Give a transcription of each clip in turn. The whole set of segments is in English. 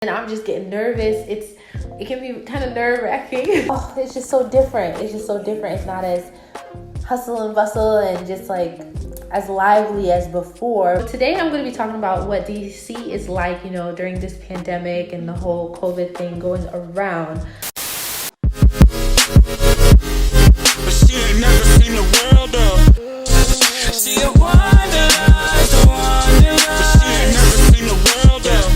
and I'm just getting nervous. It can be kind of nerve-wracking. Oh, it's just so different. It's not as hustle and bustle and just like as lively as before. Today I'm going to be talking about what DC is like, during this pandemic and the whole COVID thing going around. But she ain't never seen the world up. She a wanderlust, but she ain't never seen the world up.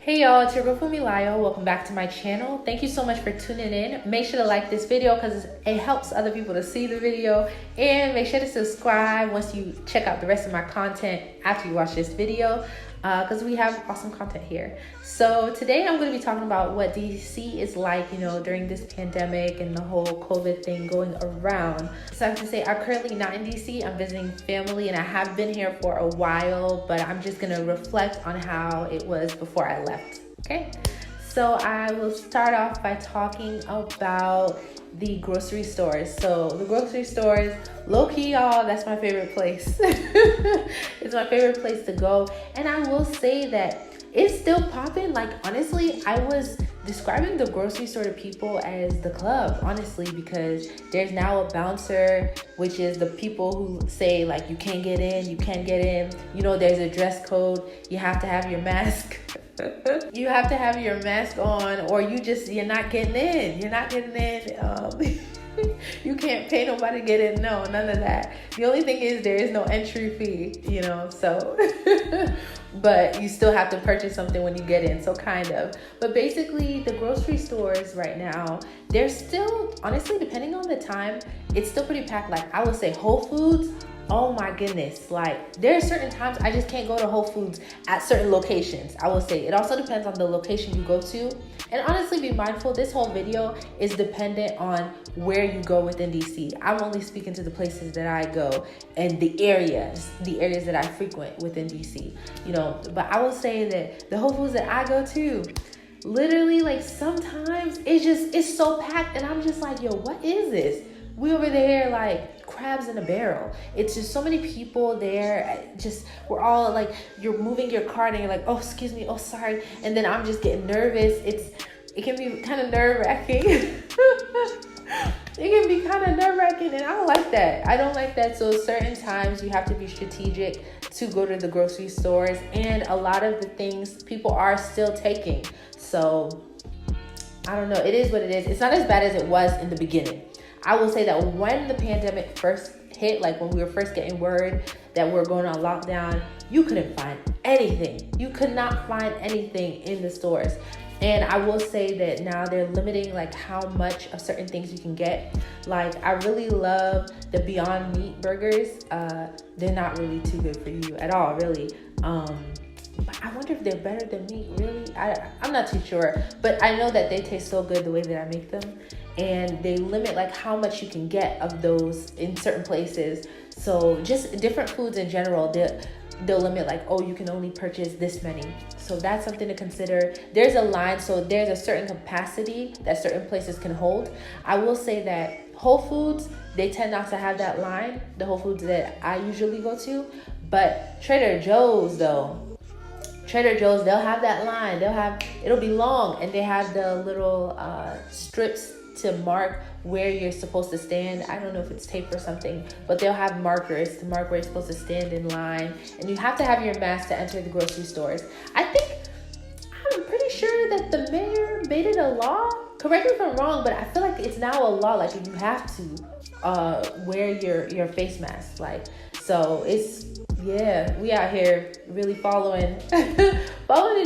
Hey y'all, it's your girl Funmi-Layo. Welcome back to my channel. Thank you so much for tuning in. Make sure to like this video because it helps other people to see the video, and make sure to subscribe once you check out the rest of my content after you watch this video, because we have awesome content here. So today I'm going to be talking about what DC is like, during this pandemic and the whole COVID thing going around. So I have to say, I'm currently not in DC. I'm visiting family and I have been here for a while, but I'm just going to reflect on how it was before I left. Okay, so I will start off by talking about the grocery stores. So the grocery stores, low-key, y'all, that's my favorite place. It's my favorite place to go. And I will say that it's still popping. Like, honestly, I was describing the grocery store to people as the club, honestly, because there's now a bouncer, which is the people who say, like, you can't get in, you can't get in. There's a dress code. You have to have your mask. You have to have your mask on, or you're not getting in. You're not getting in. You can't pay nobody to get in. No, none of that. The only thing is there is no entry fee, so but you still have to purchase something when you get in, so kind of. But basically, the grocery stores right now, they're still, honestly, depending on the time, it's still pretty packed. Like, I would say Whole Foods, oh my goodness, like there are certain times I just can't go to Whole Foods at certain locations. I will say it also depends on the location you go to. And honestly, be mindful, this whole video is dependent on where you go within DC. I'm only speaking to the places that I go and the areas that I frequent within DC, but I will say that the Whole Foods that I go to, literally, like, sometimes it's so packed and I'm just like, yo, what is this? We over there like crabs in a barrel. It's just so many people there. We're all like, you're moving your cart and you're like, oh, excuse me, oh, sorry. And then I'm just getting nervous. It can be kind of nerve-wracking. It can be kind of nerve-wracking, and I don't like that. I don't like that. So certain times you have to be strategic to go to the grocery stores, and a lot of the things people are still taking. So I don't know. It is what it is. It's not as bad as it was in the beginning. I will say that when the pandemic first hit, like when we were first getting word that we're going on lockdown, you couldn't find anything. You could not find anything in the stores. And I will say that now they're limiting like how much of certain things you can get. Like, I really love the Beyond Meat burgers. They're not really too good for you at all, really. But I wonder if they're better than meat, really. I'm not too sure. But I know that they taste so good the way that I make them. And they limit like how much you can get of those in certain places. So just different foods in general, they'll limit like, oh, you can only purchase this many. So that's something to consider. There's a line, so there's a certain capacity that certain places can hold. I will say that Whole Foods, they tend not to have that line, the Whole Foods that I usually go to. But Trader Joe's, they'll have that line. It'll be long, and they have the little strips to mark where you're supposed to stand. I don't know if it's tape or something, but they'll have markers to mark where you're supposed to stand in line, and you have to have your mask to enter the grocery stores. I'm pretty sure that the mayor made it a law. Correct me if I'm wrong, but I feel like it's now a law, like you have to wear your face mask. Like, so we out here really following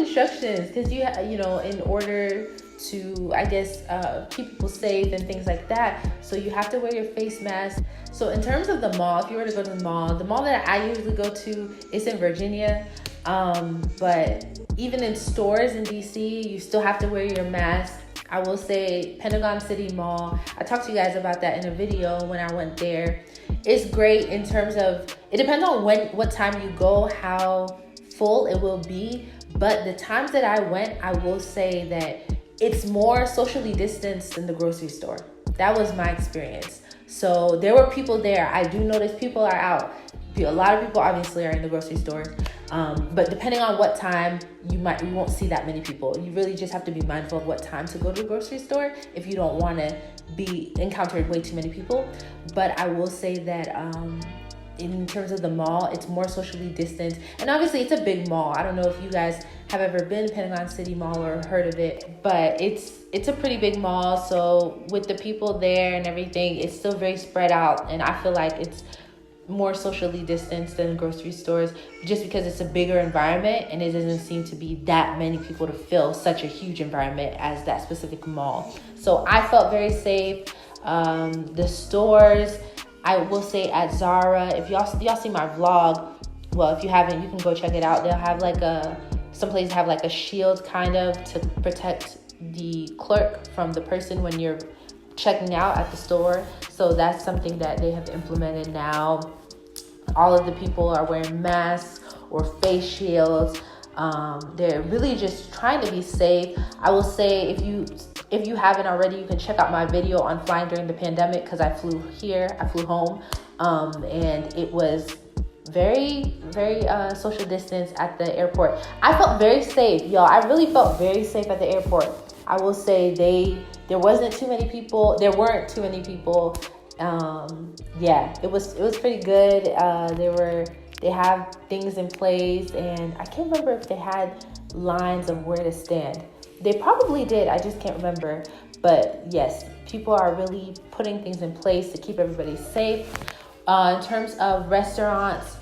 instructions, because in order to, I guess, keep people safe and things like that. So you have to wear your face mask. So in terms of the mall, if you were to go to the mall that I usually go to is in Virginia. But even in stores in DC, you still have to wear your mask. I will say Pentagon City Mall, I talked to you guys about that in a video when I went there. It's great in terms of, it depends on what time you go, how full it will be. But the times that I went, I will say that it's more socially distanced than the grocery store. That was my experience. So there were people there. I do notice people are out. A lot of people obviously are in the grocery store. But depending on what time, you won't see that many people. You really just have to be mindful of what time to go to the grocery store if you don't want to be encountered way too many people. But I will say that in terms of the mall, it's more socially distanced, and obviously it's a big mall. I don't know if you guys have ever been to Pentagon City Mall or heard of it, but it's a pretty big mall. So with the people there and everything, it's still very spread out, and I feel like it's more socially distanced than grocery stores, just because it's a bigger environment and it doesn't seem to be that many people to fill such a huge environment as that specific mall. So I felt very safe. The stores, I will say at Zara, if y'all see my vlog, well, if you haven't, you can go check it out. They'll have like some places have like a shield kind of to protect the clerk from the person when you're checking out at the store. So that's something that they have implemented now. All of the people are wearing masks or face shields. They're really just trying to be safe. I will say, if you haven't already, you can check out my video on flying during the pandemic, because I flew home, and it was very, very social distance at the airport. I felt very safe, y'all. I really felt very safe at the airport. I will say there weren't too many people. Yeah, it was pretty good. They have things in place, and I can't remember if they had lines of where to stand. They probably did, I just can't remember. But yes, people are really putting things in place to keep everybody safe. In terms of restaurants,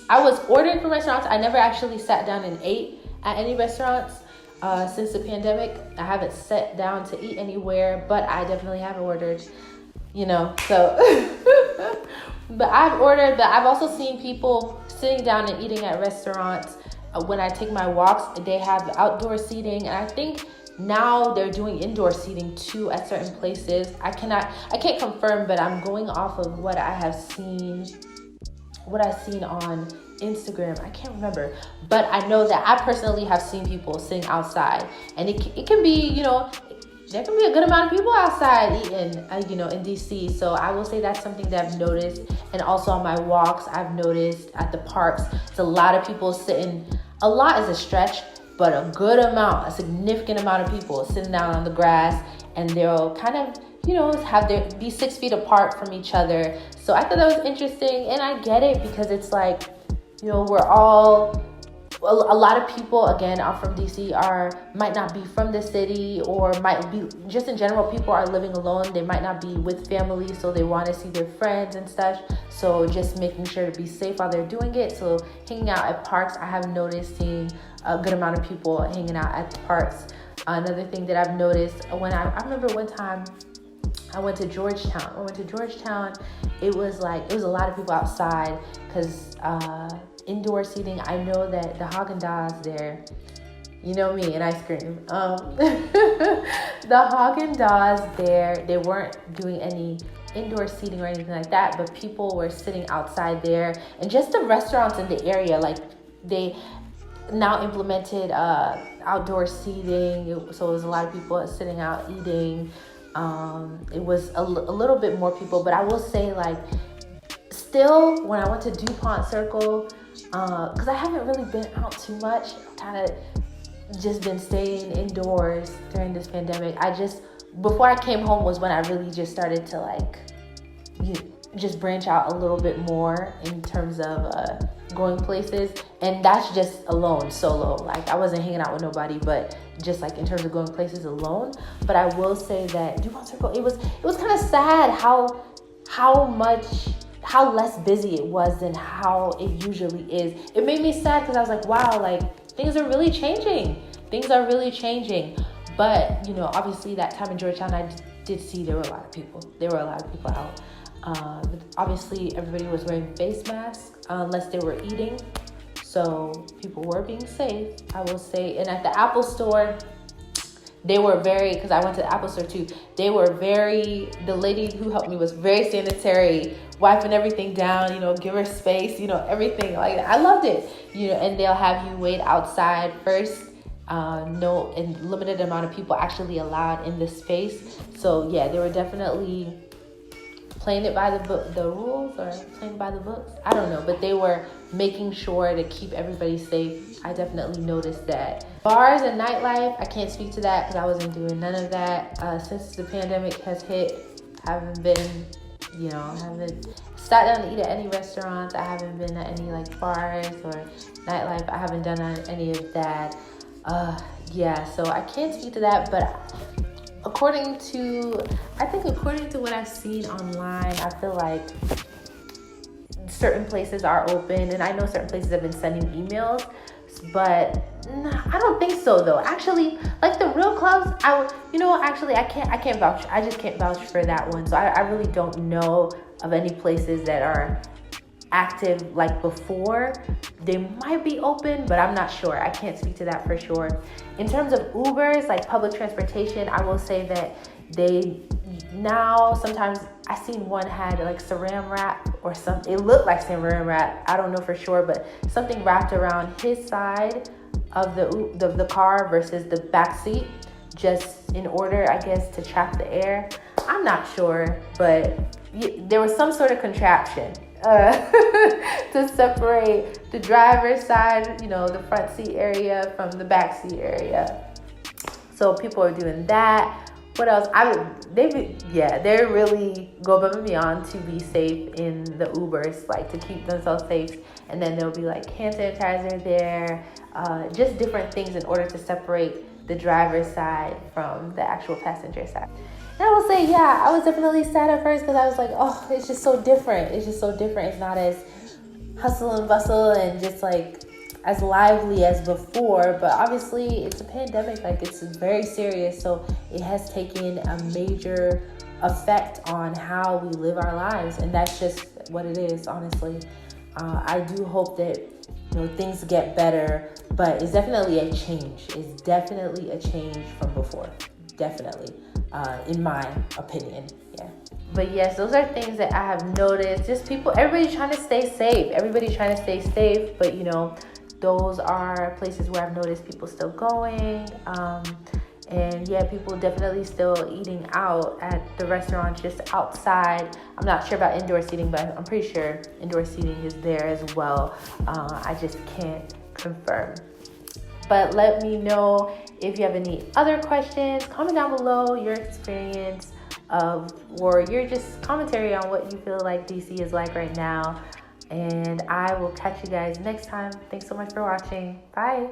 I was ordering from restaurants. I never actually sat down and ate at any restaurants since the pandemic. I haven't sat down to eat anywhere, but I definitely have ordered, so. But I've ordered, but I've also seen people sitting down and eating at restaurants. When I take my walks, they have outdoor seating, and I think now they're doing indoor seating too at certain places. I can't confirm, but I'm going off of what I've seen on Instagram. I can't remember, but I know that I personally have seen people sitting outside, and it can be, there can be a good amount of people outside eating, in DC. So I will say that's something that I've noticed. And also on my walks, I've noticed at the parks, it's a lot of people sitting. A lot is a stretch, but a significant amount of people sitting down on the grass, and they'll kind of, be 6 feet apart from each other. So I thought that was interesting, and I get it, because it's like, we're all, a lot of people, again, are from DC, might not be from the city, or might be, just in general, people are living alone. They might not be with family, so they want to see their friends and stuff. So just making sure to be safe while they're doing it. So hanging out at parks, I have noticed seeing a good amount of people hanging out at the parks. Another thing that I've noticed, when I remember one time I went to Georgetown. It was a lot of people outside, because indoor seating, I know that the Haagen-Dazs there, you know me and ice cream. The Haagen-Dazs there, they weren't doing any indoor seating or anything like that, but people were sitting outside there. And just the restaurants in the area, like, they now implemented outdoor seating, so it was a lot of people sitting out eating. It was a little bit more people, but I will say, like, still, when I went to DuPont Circle, because I haven't really been out too much, kind of just been staying indoors during this pandemic. Before I came home was when I really just started to, like, just branch out a little bit more in terms of going places, and that's just alone, solo. Like, I wasn't hanging out with nobody, but just like in terms of going places alone. But I will say that DuPont Circle, it was kind of sad how less busy it was than how it usually is. It made me sad, because I was like, wow, like, things are really changing. But, obviously that time in Georgetown, I did see there were a lot of people. Out. Obviously, everybody was wearing face masks unless they were eating. So people were being safe, I will say. And at the Apple store, they were because I went to the Apple store too. The lady who helped me was very sanitary, wiping everything down, give her space, everything. Like, I loved it, and they'll have you wait outside first. No, and limited amount of people actually allowed in this space. So yeah, they were definitely playing it by the rules, or playing by the books. I don't know, but they were making sure to keep everybody safe. I definitely noticed that. Bars and nightlife, I can't speak to that because I wasn't doing none of that. Since the pandemic has hit, haven't sat down to eat at any restaurants. I haven't been at any like bars or nightlife. I haven't done any of that. So I can't speak to that, but according to what I've seen online, I feel like certain places are open, and I know certain places have been sending emails, but I don't think so though. Actually, like the real clubs, I can't vouch. I just can't vouch for that one. So I really don't know of any places that are active like before. They might be open, but I'm not sure. I can't speak to that for sure. In terms of Ubers, like public transportation, I will say that they now sometimes I seen one had like saran wrap or something. It looked like saran wrap. I don't know for sure, but something wrapped around his side of the car versus the back seat, just in order, I guess, to trap the air. I'm not sure, but there was some sort of contraption to separate the driver's side, the front seat area from the back seat area. So people are doing that. What else? They really go above and beyond to be safe in the Ubers, like to keep themselves safe. And then there'll be like hand sanitizer there, just different things in order to separate the driver's side from the actual passenger side. And I will say, I was definitely sad at first because I was like, oh, it's just so different. It's not as hustle and bustle and just like as lively as before. But obviously it's a pandemic, like it's very serious. So it has taken a major effect on how we live our lives. And that's just what it is, honestly. I do hope that things get better, but it's definitely a change. It's definitely a change from before. Definitely. In my opinion, But yes, those are things that I have noticed. Just everybody trying to stay safe. But those are places where I've noticed people still going. And people definitely still eating out at the restaurants, just outside. I'm not sure about indoor seating, but I'm pretty sure indoor seating is there as well. I just can't confirm. But let me know if you have any other questions. Comment down below your experience or your just commentary on what you feel like DC is like right now. And I will catch you guys next time. Thanks so much for watching. Bye.